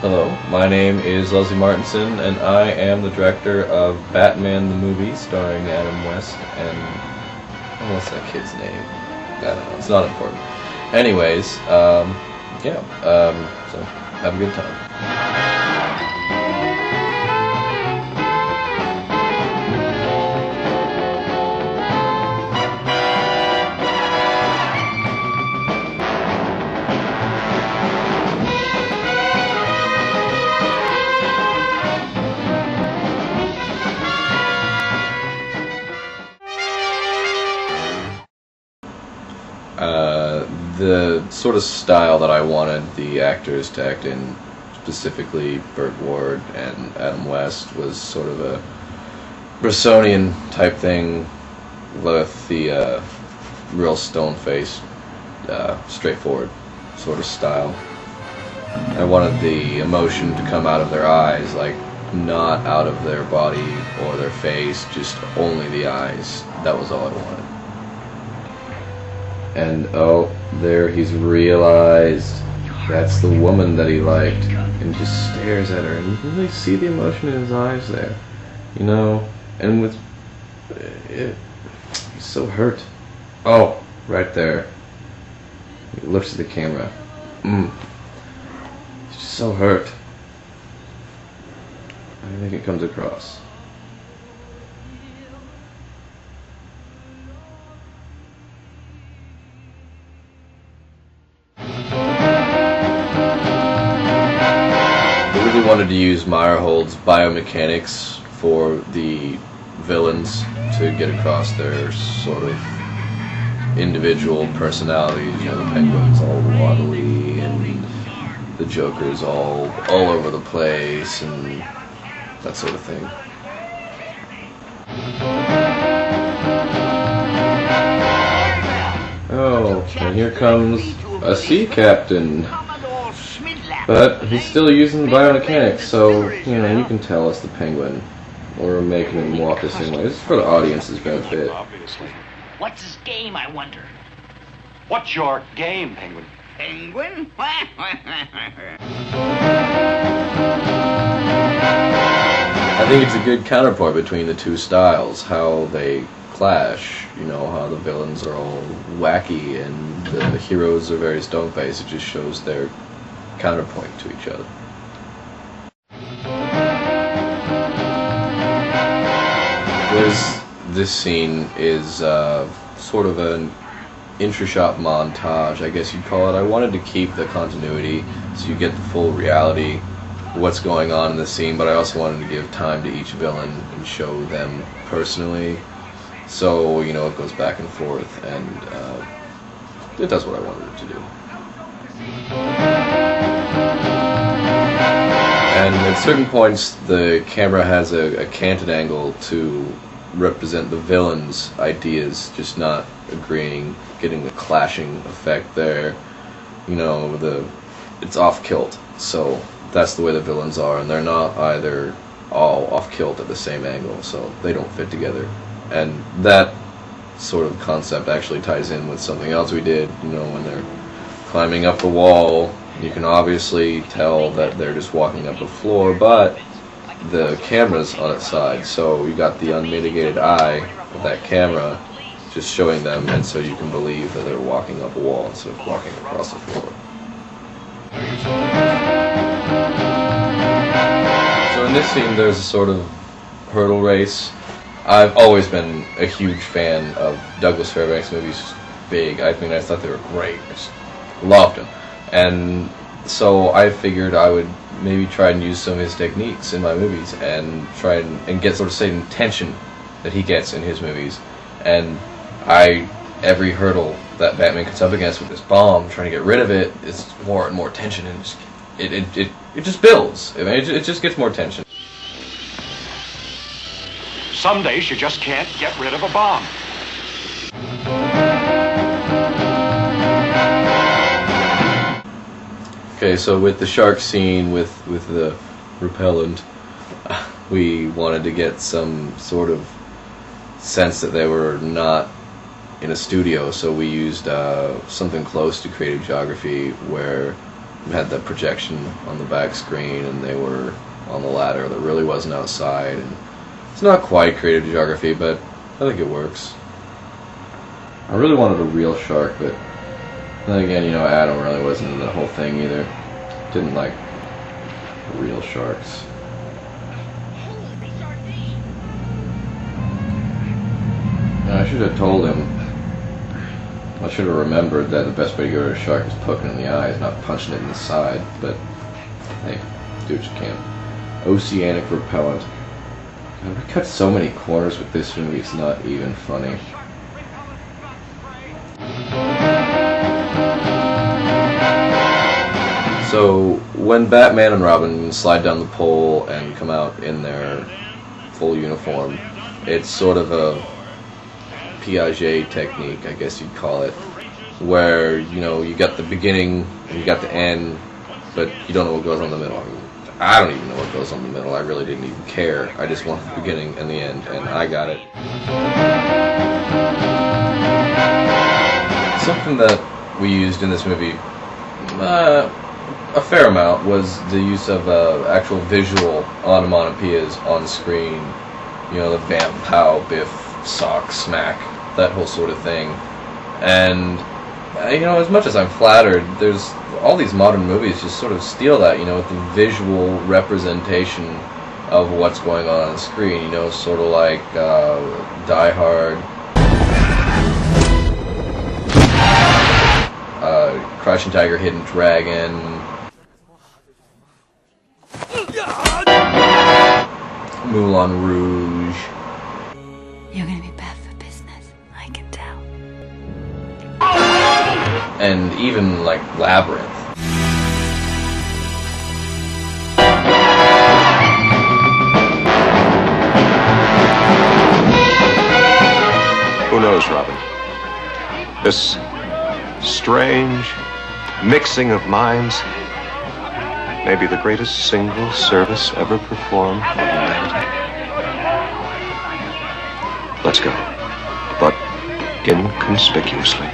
Hello, my name is Leslie Martinson, and I am the director of Batman the movie, starring Adam West and... what's that kid's name? I don't know, it's not important. Anyways, so have a good time. The sort of style that I wanted the actors to act in, specifically Burt Ward and Adam West, was sort of a Bressonian type thing with the real stone-faced, straightforward sort of style. I wanted the emotion to come out of their eyes, like not out of their body or their face, just only the eyes. That was all I wanted. And oh, there he's realized that's the woman that he liked, and just stares at her, and you can really see the emotion in his eyes there, you know, and with it, he's so hurt. Oh, right there. He looks at the camera. He's just so hurt. I think it comes across. I really wanted to use Meyerhold's biomechanics for the villains to get across their sort of individual personalities. You know, the Penguin's all waddly and the Joker's all over the place and that sort of thing. Oh, and here comes a sea captain. But he's still using the biomechanics, so, you know, you can tell us the Penguin. Or making him walk the same way. This is for the audience's benefit. Obviously. What's his game, I wonder? What's your game, Penguin? Penguin? I think it's a good counterpoint between the two styles, how they clash. You know, how the villains are all wacky and the heroes are very stone-faced. It just shows their counterpoint to each other. This scene is sort of an intra-shot montage, I guess you'd call it. I wanted to keep the continuity so you get the full reality of what's going on in the scene, but I also wanted to give time to each villain and show them personally. So, you know, it goes back and forth, and it does what I wanted it to do. And at certain points, the camera has a canted angle to represent the villain's ideas, just not agreeing, getting the clashing effect there. You know, it's off-kilt, so that's the way the villains are, and they're not either all off-kilt at the same angle, so they don't fit together. And that sort of concept actually ties in with something else we did, you know, when they're climbing up the wall. You can obviously tell that they're just walking up the floor, but the camera's on its side, so you got the unmitigated eye of that camera just showing them, and so you can believe that they're walking up a wall instead of walking across the floor. So in this scene, there's a sort of hurdle race. I've always been a huge fan of Douglas Fairbanks' movies. Big. I mean, I thought they were great. I just loved them. And so I figured I would maybe try and use some of his techniques in my movies and try and get sort of same tension that he gets in his movies. And every hurdle that Batman comes up against with this bomb, trying to get rid of it, is more and more tension, and it just builds. I mean, it just gets more tension. Some days you just can't get rid of a bomb. Okay, so with the shark scene, with the repellent, we wanted to get some sort of sense that they were not in a studio, so we used something close to creative geography where had the projection on the back screen, and they were on the ladder that really wasn't outside. And it's not quite creative geography, but I think it works. I really wanted a real shark, but then again, you know, Adam really wasn't in the whole thing either. Didn't like real sharks. And I should have told him. I should have remembered that the best way to get rid of a shark is poking it in the eyes, not punching it in the side. But hey, do what you can. Oceanic repellent. God, we cut so many corners with this movie. It's not even funny. So when Batman and Robin slide down the pole and come out in their full uniform, it's sort of a Piaget technique, I guess you'd call it, where, you know, you got the beginning and you got the end, but you don't know what goes on in the middle. I don't even know what goes on in the middle. I really didn't even care. I just wanted the beginning and the end, and I got it. Something that we used in this movie a fair amount was the use of actual visual onomatopoeias on screen. You know, the vamp, pow, biff, sock, smack, that whole sort of thing. And, you know, as much as I'm flattered, there's all these modern movies just sort of steal that, you know, with the visual representation of what's going on the screen. You know, sort of like Die Hard, Crouching Tiger, Hidden Dragon, Moulin Rouge. You're gonna be bad for business, I can tell. And even like Labyrinth. Who knows, Robin? This strange mixing of minds may be the greatest single service ever performed for humanity. Let's go, but inconspicuously.